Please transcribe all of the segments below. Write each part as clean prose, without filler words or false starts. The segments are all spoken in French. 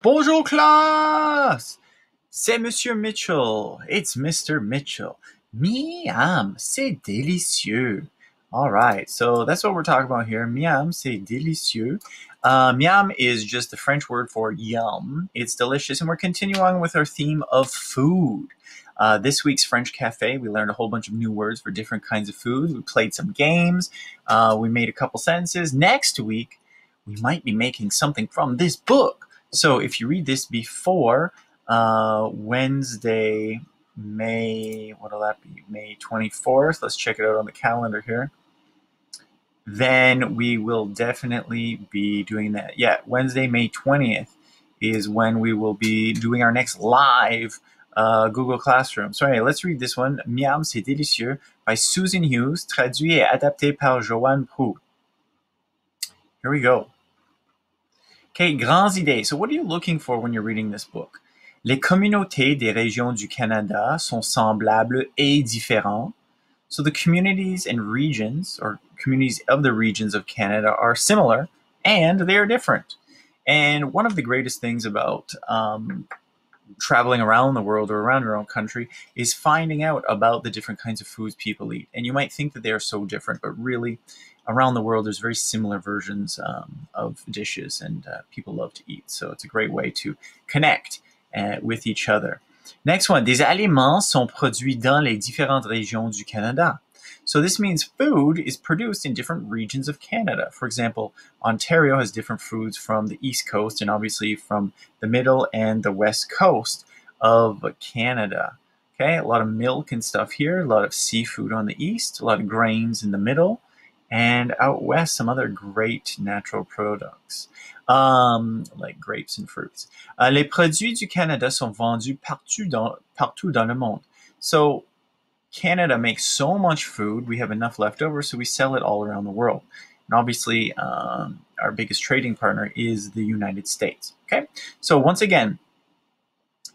Bonjour class! C'est Monsieur Mitchell. It's Mr. Mitchell. Miam, c'est délicieux. All right, so that's what we're talking about here. Miam, c'est délicieux. Miam is just the French word for yum. It's delicious, and we're continuing with our theme of food. This week's French Cafe, we learned a whole bunch of new words for different kinds of food. We played some games. We made a couple sentences. Next week, we might be making something from this book. So if you read this before Wednesday, what'll that be? May 24th. Let's check it out on the calendar here. Then we will definitely be doing that. Yeah, Wednesday, May 20th is when we will be doing our next live Google Classroom. So anyway, let's read this one. Miam, c'est délicieux by Susan Hughes, traduit et adapté par Joanne Proulx. Here we go. Okay, grandes idées. So what are you looking for when you're reading this book? Les communautés des régions du Canada sont semblables et différentes. So the communities and regions, or communities of the regions of Canada, are similar and they are different. And one of the greatest things about traveling around the world or around your own country is finding out about the different kinds of foods people eat. And you might think that they are so different, but really around the world there's very similar versions of dishes, and people love to eat. So it's a great way to connect with each other. Next one, des aliments sont produits dans les différentes régions du Canada. So this means food is produced in different regions of Canada. For example, Ontario has different foods from the East Coast and obviously from the middle and the West Coast of Canada. Okay, a lot of milk and stuff here, a lot of seafood on the east, a lot of grains in the middle, and out west, some other great natural products, like grapes and fruits. Les produits du Canada sont vendus partout dans le monde. So Canada makes so much food, we have enough left over, so we sell it all around the world. And obviously, our biggest trading partner is the United States. Okay, so once again,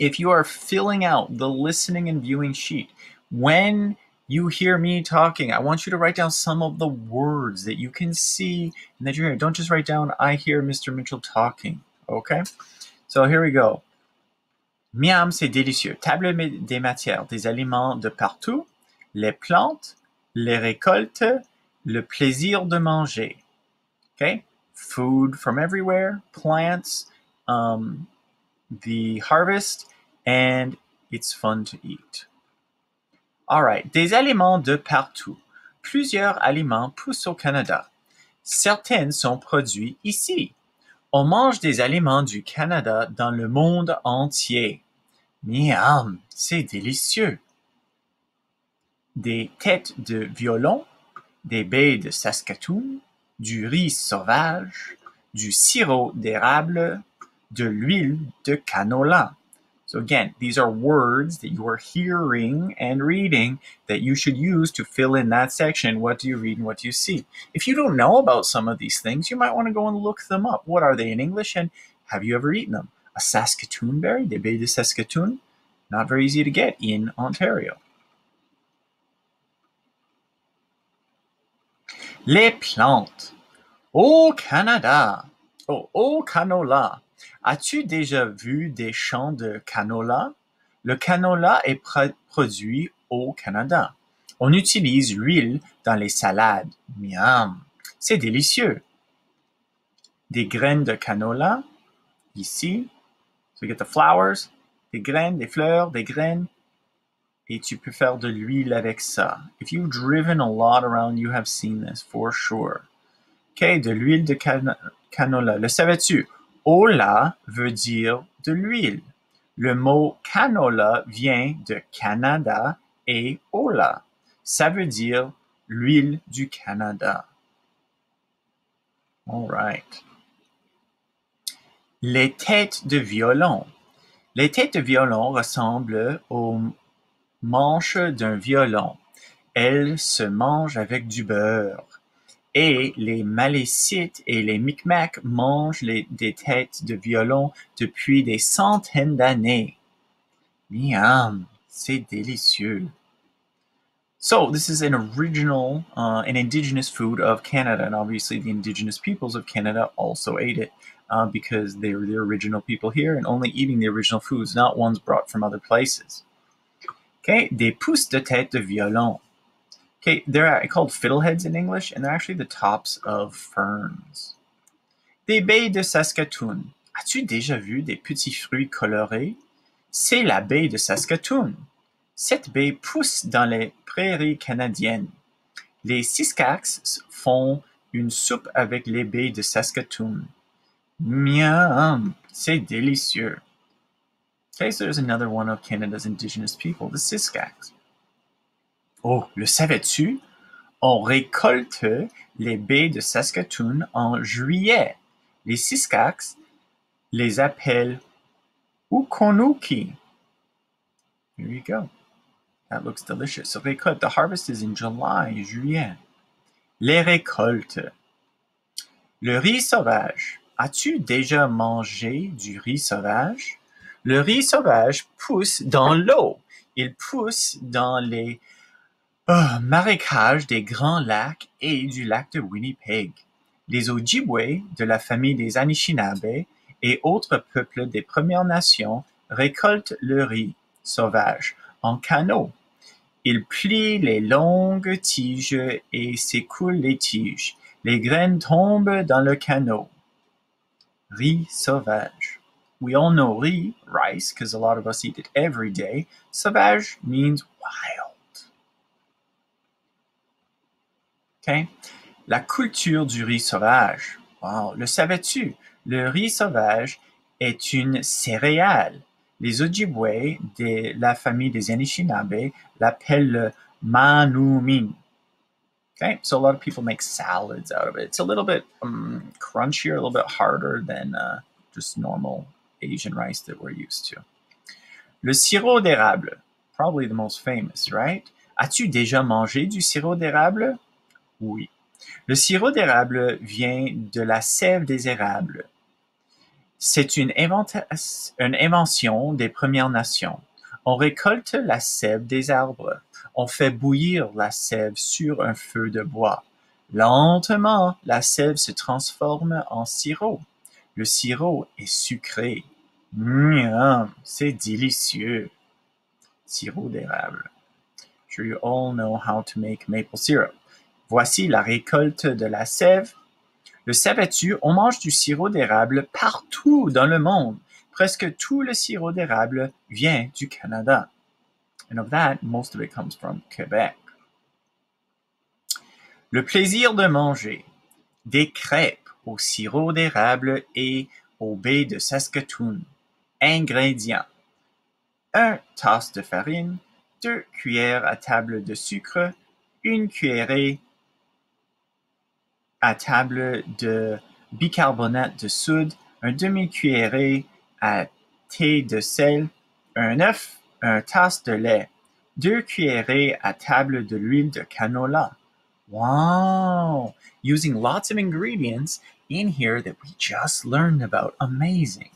if you are filling out the listening and viewing sheet, when you hear me talking, I want you to write down some of the words that you can see and that you hear. Don't just write down, I hear Mr. Mitchell talking. Okay, so here we go. Miam, c'est délicieux. Table des matières, des aliments de partout, les plantes, les récoltes, le plaisir de manger. Okay? Food from everywhere, plants, the harvest, and it's fun to eat. All right. Des aliments de partout. Plusieurs aliments poussent au Canada. Certains sont produits ici. On mange des aliments du Canada dans le monde entier. Miam, c'est délicieux. Des têtes de violon, des baies de Saskatoon, du riz sauvage, du sirop d'érable, de l'huile de canola. So again, these are words that you are hearing and reading that you should use to fill in that section. What do you read and what do you see? If you don't know about some of these things, you might want to go and look them up. What are they in English, and have you ever eaten them? A Saskatoon berry, des baies de Saskatoon, not very easy to get in Ontario. Les plantes. Au Canada. Oh, au canola. As-tu déjà vu des champs de canola? Le canola est produit au Canada. On utilise l'huile dans les salades. Miam! C'est délicieux. Des graines de canola, ici. So you get the flowers, des graines, des fleurs, des graines. Et tu peux faire de l'huile avec ça. If you've driven a lot around, you have seen this for sure. Okay, de l'huile de canola. Le savais-tu? Hola veut dire de l'huile. Le mot canola vient de Canada et hola. Ça veut dire l'huile du Canada. All right. Les têtes de violon. Les têtes de violon ressemblent aux manches d'un violon. Elles se mangent avec du beurre. Et les Malécites et les Micmacs mangent des têtes de violon depuis des centaines d'années. Miam, c'est délicieux. So this is an original, an indigenous food of Canada, and obviously the indigenous peoples of Canada also ate it because they were the original people here and only eating the original foods, not ones brought from other places. Okay, des pousses de tête de violon. Okay, they're called fiddleheads in English, and they're actually the tops of ferns. Des baies de Saskatoon. As-tu déjà vu des petits fruits colorés? C'est la baie de Saskatoon. Cette baie pousse dans les prairies canadiennes. Les Siskax font une soupe avec les baies de Saskatoon. Miam, c'est délicieux. Okay, so there's another one of Canada's indigenous people, the Siskax. Oh, le savais-tu? On récolte les baies de Saskatoon en juillet. Les Siskax les appellent Ukonuki. Here you go. That looks delicious. So récolte, the harvest is in July, juillet. Les récoltes. Le riz sauvage. As-tu déjà mangé du riz sauvage? Le riz sauvage pousse dans l'eau. Il pousse dans les marécages des Grands Lacs et du lac de Winnipeg. Les Ojibwe de la famille des Anishinaabe et autres peuples des Premières Nations récoltent le riz sauvage en canot. Ils plient les longues tiges et secouent les tiges. Les graines tombent dans le canot. Riz sauvage. We all know riz, rice, because a lot of us eat it every day. Sauvage means wild. Okay? La culture du riz sauvage. Wow, le savais-tu? Le riz sauvage est une céréale. Les Ojibwe de la famille des Anishinaabe l'appellent le manoomin. Okay, so a lot of people make salads out of it. It's a little bit crunchier, a little bit harder than just normal Asian rice that we're used to. Le sirop d'érable, probably the most famous, right? As-tu déjà mangé du sirop d'érable? Oui. Le sirop d'érable vient de la sève des érables. C'est une invention des Premières Nations. On récolte la sève des arbres. On fait bouillir la sève sur un feu de bois. Lentement, la sève se transforme en sirop. Le sirop est sucré. Miam, c'est délicieux. Sirop d'érable. I'm sure you all know how to make maple syrup. Voici la récolte de la sève. Le savais-tu, on mange du sirop d'érable partout dans le monde. Presque tout le sirop d'érable vient du Canada. And of that, most of it comes from Quebec. Le plaisir de manger. Des crêpes au sirop d'érable et aux baies de Saskatoon. Ingrédients. 1 tasse de farine, 2 cuillères à table de sucre, 1 cuillerée à table de bicarbonate de soude, un demi-cuillerée à thé de sel, un œuf, 1 tasse de lait, 2 cuillerées à table de l'huile de canola. Wow! Using lots of ingredients in here that we just learned about. Amazing.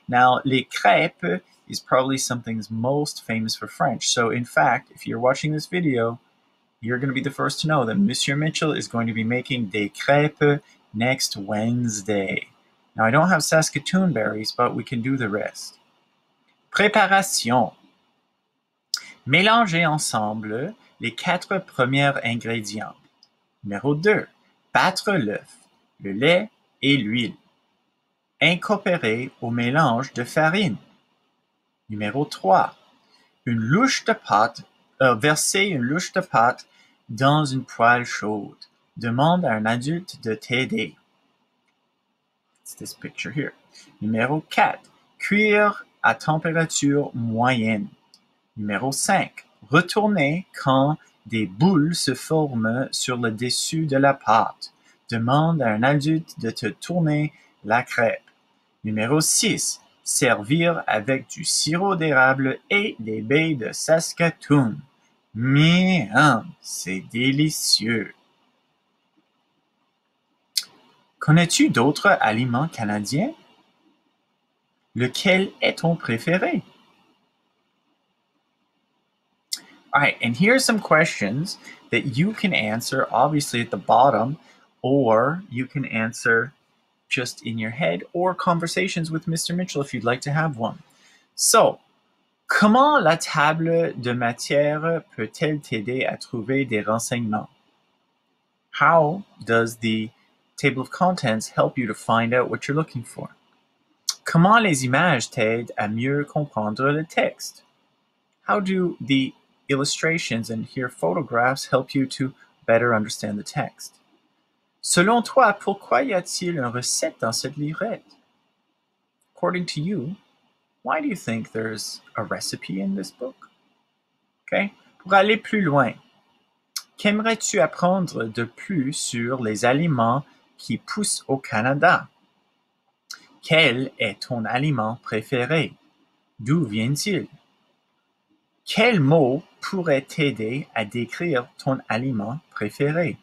Now, les crêpes is probably something's most famous for French. So, in fact, if you're watching this video, you're going to be the first to know that Monsieur Mitchell is going to be making des crêpes next Wednesday. Now, I don't have Saskatoon berries, but we can do the rest. Préparation. Mélangez ensemble les 4 premiers ingrédients. Numéro 2. Battre l'œuf, le lait et l'huile. Incorporer au mélange de farine. Numéro 3. Verser une louche de pâte dans une poêle chaude. Demande à un adulte de t'aider. It's this picture here. Numéro 4. Cuire à température moyenne. Numéro 5. Retourner quand des boules se forment sur le dessus de la pâte. Demande à un adulte de te tourner la crêpe. Numéro 6. Servir avec du sirop d'érable et des baies de Saskatoon. Miam, c'est délicieux. Connais-tu d'autres aliments canadiens? Lequel est ton préféré? All right, and here are some questions that you can answer, obviously at the bottom, or you can answer just in your head, or conversations with Mr. Mitchell if you'd like to have one. So, comment la table de matière peut-elle t'aider à trouver des renseignements? How does the table of contents help you to find out what you're looking for? Comment les images t'aident à mieux comprendre le texte? How do the illustrations and here photographs help you to better understand the text? Selon toi, pourquoi y a-t-il une recette dans cette livrette? According to you, why do you think there's a recipe in this book? Okay? Pour aller plus loin, qu'aimerais-tu apprendre de plus sur les aliments qui poussent au Canada? Quel est ton aliment préféré? D'où vient-il? Quel mot pourrait t'aider à décrire ton aliment préféré?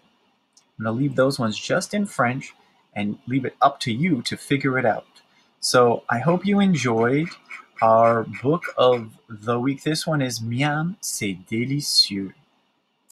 I'm going to leave those ones just in French and leave it up to you to figure it out. So I hope you enjoyed our book of the week. This one is Miam, c'est délicieux.